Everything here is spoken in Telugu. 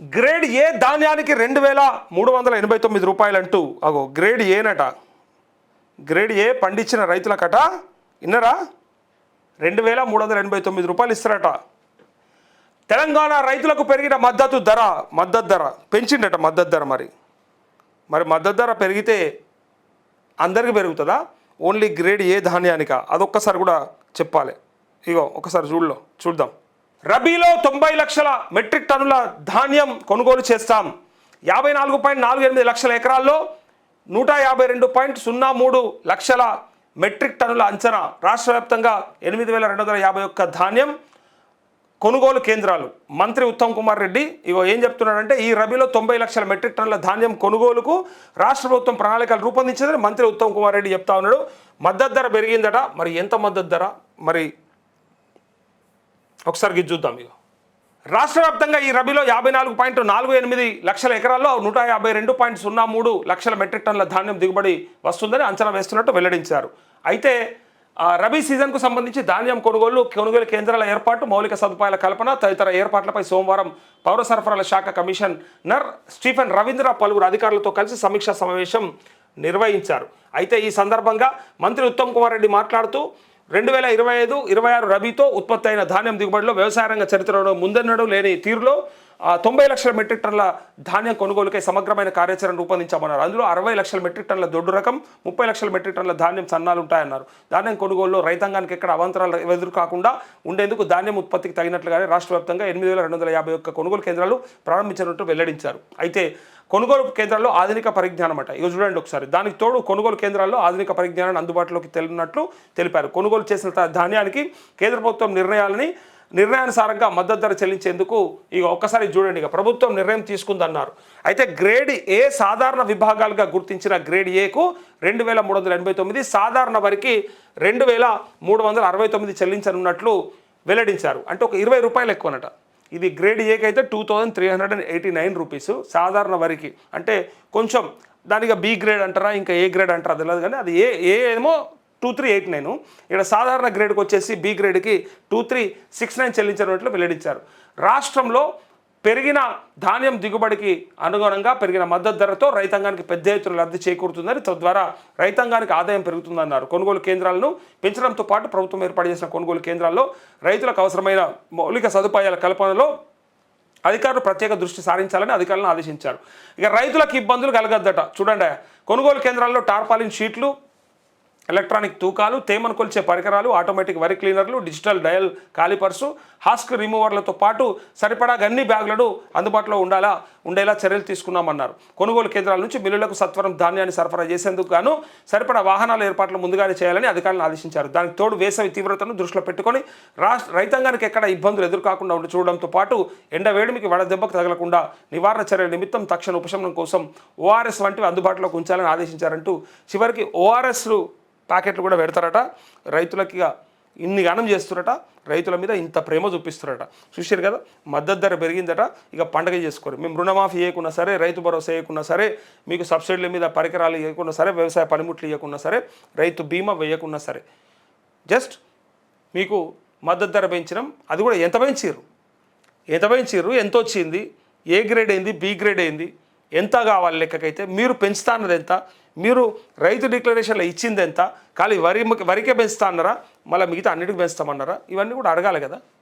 గ్రేడ్ ఏ ధాన్యానికి 2389 రూపాయలంటూ అగో గ్రేడ్ ఏనట. గ్రేడ్ ఏ పండించిన రైతులకట ఇన్నరా 2389 రూపాయలు ఇస్తారట. తెలంగాణ రైతులకు పెరిగిన మద్దతు ధర పెంచిండట. మద్దతు ధర మరి మద్దతు ధర పెరిగితే అందరికీ పెరుగుతుందా? Only grade A ధాన్యానిక? అదొక్కసారి కూడా చెప్పాలి. ఇగో ఒకసారి చూద్దాం. రబీలో 90 లక్షల మెట్రిక్ టన్నుల ధాన్యం కొనుగోలు చేస్తాం. 54.48 లక్షల ఎకరాల్లో 152.03 లక్షల మెట్రిక్ టన్నుల అంచనా. రాష్ట్ర వ్యాప్తంగా 8251 ధాన్యం కొనుగోలు కేంద్రాలు. మంత్రి ఉత్తమ్ కుమార్ రెడ్డి ఇగో ఏం చెప్తున్నాడంటే, ఈ రబీలో 90 లక్షల మెట్రిక్ టన్నుల ధాన్యం కొనుగోలుకు రాష్ట్ర ప్రభుత్వం ప్రణాళికలు రూపొందించిందని మంత్రి ఉత్తమ్ కుమార్ రెడ్డి చెప్తా ఉన్నాడు. మద్దతు ధర పెరిగిందట. మరి ఎంత మద్దతు ధర? మరి ఒకసారి చూద్దాం. ఇక రాష్ట్ర వ్యాప్తంగా ఈ రబీలో 54.48 లక్షల ఎకరాల్లో 152.03 లక్షల మెట్రిక్ టన్నుల ధాన్యం దిగుబడి వస్తుందని అంచనా వేస్తున్నట్టు వెల్లడించారు. అయితే రబీ సీజన్కు సంబంధించి ధాన్యం కొనుగోలు కేంద్రాల ఏర్పాటు, మౌలిక సదుపాయాల కల్పన తదితర ఏర్పాట్లపై సోమవారం పౌర సరఫరాల శాఖ కమిషనర్ స్టీఫెన్ రవీంద్ర పలువురు అధికారులతో కలిసి సమీక్షా సమావేశం నిర్వహించారు. అయితే ఈ సందర్భంగా మంత్రి ఉత్తమ్ కుమార్ రెడ్డి మాట్లాడుతూ 2025-26 రబీతో ఉత్పత్తి అయిన ధాన్యం దిగుబడిలో వ్యవసాయ రంగ చరిత్రలో ముందన్నడు లేని తీరులో 90 లక్షల మెట్రిక్ టన్నుల ధాన్యం కొనుగోలుకై సమగ్రమైన కార్యాచరణ రూపొందించామన్నారు. అందులో 60 లక్షల మెట్రిక్ టన్నుల దొడ్డు రకం, 30 లక్షల మెట్రిక్ టన్నుల ధాన్యం సన్నాలు ఉంటాయన్నారు. ధాన్యం కొనుగోలులో రైతాంగానికి ఎక్కడ అవాంతరాలు ఎదురు కాకుండా ఉండేందుకు ధాన్యం ఉత్పత్తికి తగినట్లుగానే రాష్ట్ర వ్యాప్తంగా 8251 కొనుగోలు కేంద్రాలు ప్రారంభించినట్టు వెల్లడించారు. అయితే కొనుగోలు కేంద్రాల్లో ఆధునిక పరిజ్ఞానం అట. ఇక చూడండి ఒకసారి. దానికి తోడు కొనుగోలు కేంద్రాల్లో ఆధునిక పరిజ్ఞానాన్ని అందుబాటులోకి తెలిపినట్లు తెలిపారు. కొనుగోలు చేసిన ధాన్యానికి కేంద్ర ప్రభుత్వం నిర్ణయానుసారంగా మద్దతు ధర చెల్లించేందుకు ఇక ఒక్కసారి చూడండి. ఇక ప్రభుత్వం నిర్ణయం తీసుకుందన్నారు. అయితే గ్రేడ్ ఏ సాధారణ విభాగాలుగా గుర్తించిన గ్రేడ్ ఏకు 2389, సాధారణ వరకు 2369 చెల్లించనున్నట్లు వెల్లడించారు. అంటే ఒక 20 రూపాయలు ఎక్కువనట. ఇది గ్రేడ్ ఏకి అయితే 2389 రూపీస్, సాధారణ వరకు అంటే కొంచెం దానిగా బి గ్రేడ్ అంటారా ఇంకా ఏ గ్రేడ్ అంటారా తెలియదు, కానీ అది ఏ ఏమో 2389. ఇక్కడ సాధారణ గ్రేడ్కి వచ్చేసి బి గ్రేడ్కి 2369 చెల్లించినట్లు వెల్లడించారు. రాష్ట్రంలో పెరిగిన ధాన్యం దిగుబడికి అనుగుణంగా పెరిగిన మద్దతు ధరతో రైతాంగానికి పెద్ద ఎత్తున లబ్ధి చేకూరుతుందని, తద్వారా రైతాంగానికి ఆదాయం పెరుగుతుందన్నారు. కొనుగోలు కేంద్రాలను పెంచడంతో పాటు ప్రభుత్వం ఏర్పాటు చేసిన కొనుగోలు కేంద్రాల్లో రైతులకు అవసరమైన మౌలిక సదుపాయాల కల్పనలో అధికారులు ప్రత్యేక దృష్టి సారించాలని అధికారులను ఆదేశించారు. ఇక రైతులకు ఇబ్బందులు కలగద్దట. చూడండి, కొనుగోలు కేంద్రాల్లో టార్పాలిన్ షీట్లు, ఎలక్ట్రానిక్ తూకాలు, తేమను కొలిచే పరికరాలు, ఆటోమేటిక్ వరి క్లీనర్లు, డిజిటల్ డయల్ కాలిపర్సు, హస్క్ రిమూవర్లతో పాటు సరిపడా అన్ని బ్యాగులను అందుబాటులో ఉండేలా చర్యలు తీసుకున్నామన్నారు. కొనుగోలు కేంద్రాల నుంచి మిల్లులకు సత్వరం ధాన్యాన్ని సరఫరా చేసేందుకు గాను సరిపడా వాహనాల ఏర్పాట్లు ముందుగానే చేయాలని అధికారులను ఆదేశించారు. దానికి తోడు వేసవి తీవ్రతను దృష్టిలో పెట్టుకొని రైతాంగానికి ఎక్కడ ఇబ్బందులు ఎదురుకాకుండా చూడడంతో పాటు ఎండ వేడిమికి వడదెబ్బకు తగలకుండా నివారణ చర్యల నిమిత్తం తక్షణ ఉపశమనం కోసం ఓఆర్ఎస్ వంటివి అందుబాటులోకి ఉంచాలని ఆదేశించారంటూ చివరికి ఓఆర్ఎస్లు ప్యాకెట్లు కూడా పెడతారట. రైతులకి ఇన్ని గానం చేస్తురట, రైతుల మీద ఇంత ప్రేమ చూపిస్తురట. చూసారు కదా, మద్దతు ధర పెరిగిందట. ఇక పండగ చేసుకోరు. మేము రుణమాఫీ ఇవ్వకున్నా సరే, రైతు భరోసా ఇవ్వకున్నా సరే, మీకు సబ్సిడీల మీద పరికరాలు ఇవ్వకున్నా సరే, వ్యవసాయ పనిముట్లు ఇవ్వకున్నా సరే, రైతు బీమా వేయకున్నా సరే, జస్ట్ మీకు మద్దతు ధర పెంచినాం. అది కూడా ఎంత పెంచారు, ఎంత వచ్చింది, ఏ గ్రేడ్ ఏంది, బి గ్రేడ్ ఏంది, ఎంత కావాలి లెక్కకైతే, మీరు పెంచుతా అన్నది ఎంత, మీరు రైతు డిక్లరేషన్లో ఇచ్చింది ఎంత, ఖాళీ వరికే పెంచుతా అన్నారా, మళ్ళీ మిగతా అన్నిటికి పెంచుతామన్నారా, ఇవన్నీ కూడా అడగాలి కదా.